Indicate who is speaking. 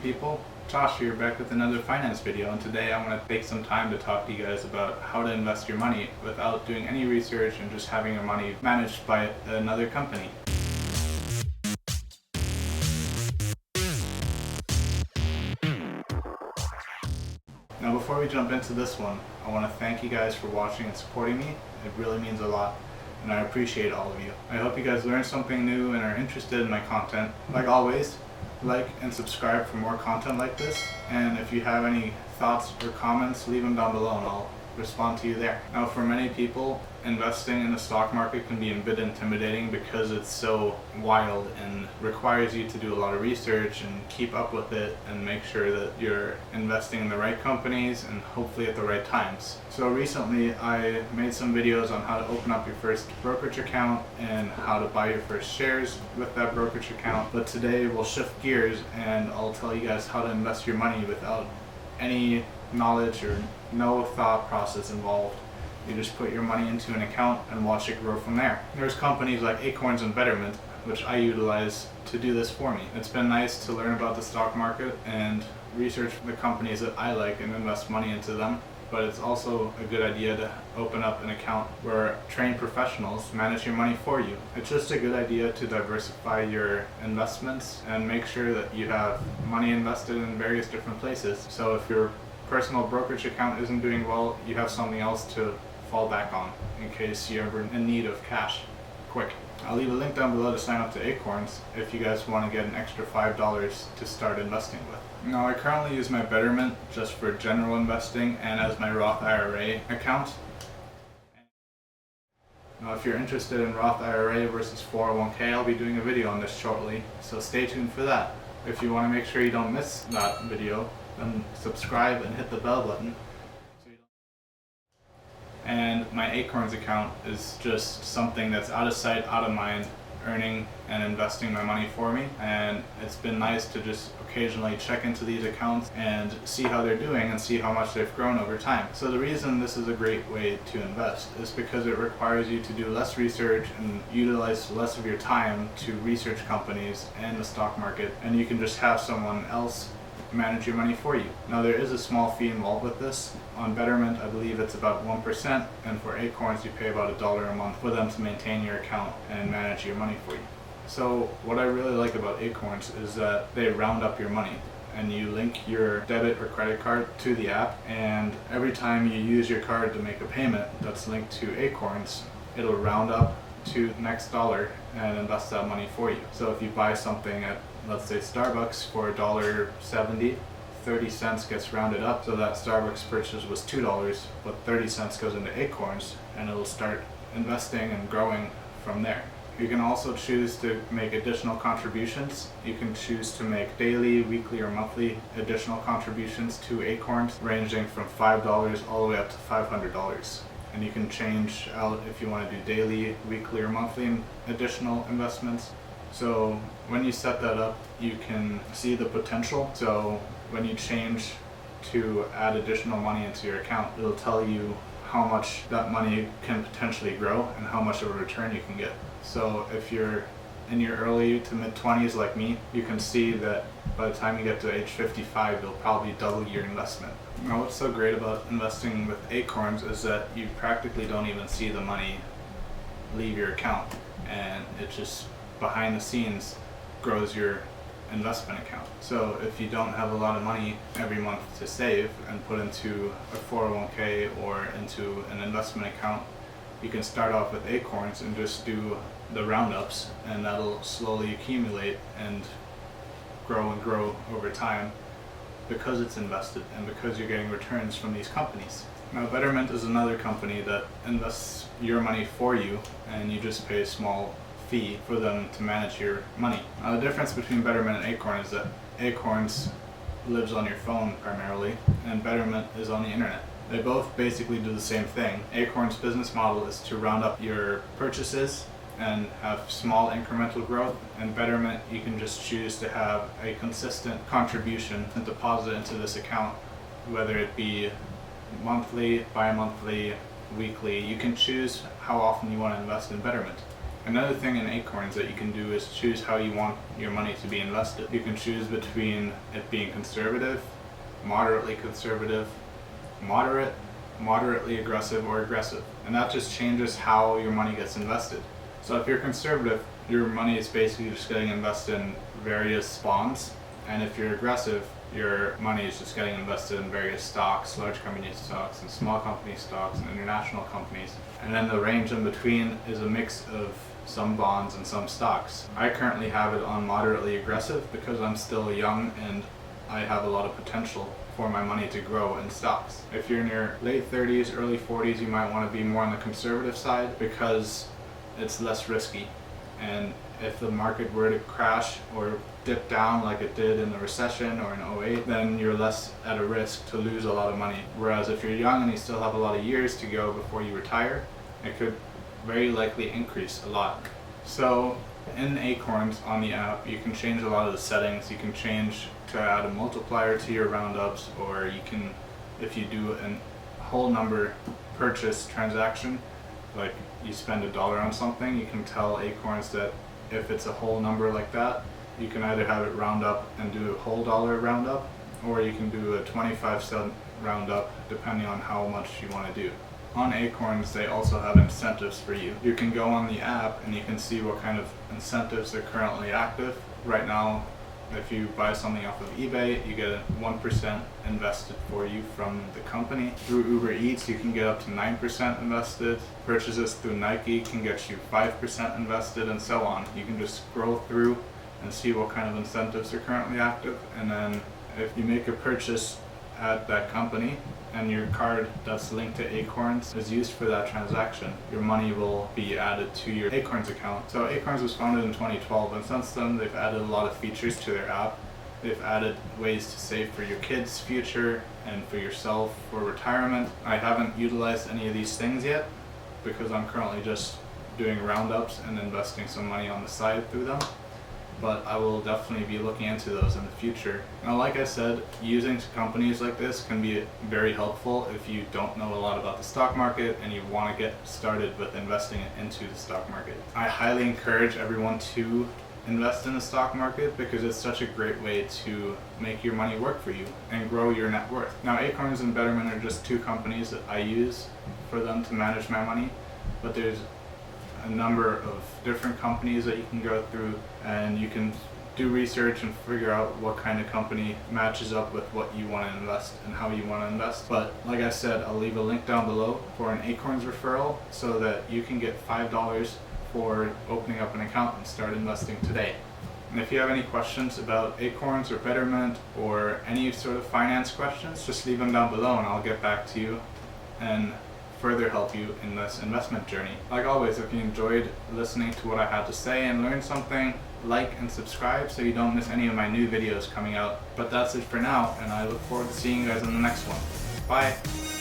Speaker 1: people, Josh here, back with another finance video, and today I want to take some time to talk to you guys about how to invest your money without doing any research and just having your money managed by another company. Now before we jump into this one, I want to thank you guys for watching and supporting me. It really means a lot, and I appreciate all of you. I hope you guys learned something new and are interested in my content. Like always, like and subscribe for more content like this, and if you have any thoughts or comments, leave them down below and I'll respond to you there. Now for many people, investing in the stock market can be a bit intimidating because it's so wild and requires you to do a lot of research and keep up with it and make sure that you're investing in the right companies and hopefully at the right times. So recently I made some videos on how to open up your first brokerage account and how to buy your first shares with that brokerage account, but today we'll shift gears and I'll tell you guys how to invest your money without any knowledge or no thought process involved. You just put your money into an account and watch it grow from there. There's companies like Acorns and Betterment, which I utilize to do this for me. It's been nice to learn about the stock market and research the companies that I like and invest money into them, but it's also a good idea to open up an account where trained professionals manage your money for you. It's just a good idea to diversify your investments and make sure that you have money invested in various different places. So if your personal brokerage account isn't doing well, you have something else to fall back on in case you're ever in need of cash quick. I'll leave a link down below to sign up to Acorns if you guys want to get an extra $5 to start investing with. Now I currently use my Betterment just for general investing and as my Roth IRA account. Now if you're interested in Roth IRA versus 401k, I'll be doing a video on this shortly, so stay tuned for that. If you want to make sure you don't miss that video, then subscribe and hit the bell button. And my Acorns account is just something that's out of sight, out of mind, earning and investing my money for me, and it's been nice to just occasionally check into these accounts and see how they're doing and see how much they've grown over time. So the reason this is a great way to invest is because it requires you to do less research and utilize less of your time to research companies and the stock market, and you can just have someone else manage your money for you. Now there is a small fee involved with this. On Betterment I believe it's about 1%, and for Acorns you pay about $1 a month for them to maintain your account and manage your money for you. So what I really like about Acorns is that they round up your money, and you link your debit or credit card to the app, and every time you use your card to make a payment that's linked to Acorns, it'll round up to the next dollar and invest that money for you. So if you buy something at, let's say, Starbucks for $1.70, 30 cents gets rounded up, so that Starbucks purchase was $2, but 30 cents goes into Acorns and it'll start investing and growing from there. You can also choose to make additional contributions. You can choose to make daily, weekly, or monthly additional contributions to Acorns, ranging from $5 all the way up to $500. And you can change out if you want to do daily, weekly, or monthly additional investments. So when you set that up, you can see the potential. So when you change to add additional money into your account, it'll tell you how much that money can potentially grow and how much of a return you can get. So if you're in your early to mid 20s like me, you can see that by the time you get to age 55, you'll probably double your investment. Now what's so great about investing with Acorns is that you practically don't even see the money leave your account, and it just behind the scenes grows your investment account. So if you don't have a lot of money every month to save and put into a 401k or into an investment account, you can start off with Acorns and just do the roundups, and that'll slowly accumulate and grow over time because it's invested and because you're getting returns from these companies. Now Betterment is another company that invests your money for you, and you just pay a small fee for them to manage your money. Now the difference between Betterment and Acorn is that Acorns lives on your phone primarily, and Betterment is on the internet. They both basically do the same thing. Acorn's business model is to round up your purchases and have small incremental growth, and Betterment, you can just choose to have a consistent contribution and deposit into this account, whether it be monthly, bi-monthly, weekly. You can choose how often you want to invest in Betterment. Another thing in Acorns that you can do is choose how you want your money to be invested. You can choose between it being conservative, moderately conservative, moderate, moderately aggressive, or aggressive. And that just changes how your money gets invested. So if you're conservative, your money is basically just getting invested in various bonds. And if you're aggressive, your money is just getting invested in various stocks, large company stocks and small company stocks and international companies. And then the range in between is a mix of some bonds and some stocks. I currently have it on moderately aggressive because I'm still young and I have a lot of potential for my money to grow in stocks. If you're in your late 30s, early 40s, you might want to be more on the conservative side because it's less risky. And if the market were to crash or dip down like it did in the recession or in '08, then you're less at a risk to lose a lot of money. Whereas if you're young and you still have a lot of years to go before you retire, it could very likely increase a lot. So in Acorns on the app, you can change a lot of the settings. You can change to add a multiplier to your roundups, or you can, if you do a whole number purchase transaction, like you spend $1 on something, you can tell Acorns that if it's a whole number like that, you can either have it round up and do a whole dollar roundup, or you can do a 25-cent roundup depending on how much you want to do. On Acorns, they also have incentives for you. You can go on the app and you can see what kind of incentives are currently active. Right now, if you buy something off of eBay, you get 1% invested for you from the company. Through Uber Eats, you can get up to 9% invested. Purchases through Nike can get you 5% invested, and so on. You can just scroll through and see what kind of incentives are currently active, and then if you make a purchase at that company and your card that's linked to Acorns is used for that transaction, your money will be added to your Acorns account. So Acorns was founded in 2012, and since then they've added a lot of features to their app. They've added ways to save for your kids' future and for yourself for retirement. I haven't utilized any of these things yet because I'm currently just doing roundups and investing some money on the side through them, but I will definitely be looking into those in the future. Now, like I said, using companies like this can be very helpful if you don't know a lot about the stock market and you want to get started with investing into the stock market. I highly encourage everyone to invest in the stock market because it's such a great way to make your money work for you and grow your net worth. Now, Acorns and Betterment are just two companies that I use for them to manage my money, but there's a number of different companies that you can go through, and you can do research and figure out what kind of company matches up with what you want to invest and how you want to invest. But like I said, I'll leave a link down below for an Acorns referral so that you can get $5 for opening up an account and start investing today. And if you have any questions about Acorns or Betterment or any sort of finance questions, just leave them down below and I'll get back to you and further help you in this investment journey. Like always, if you enjoyed listening to what I had to say and learned something, like and subscribe so you don't miss any of my new videos coming out. But that's it for now, and I look forward to seeing you guys in the next one. Bye!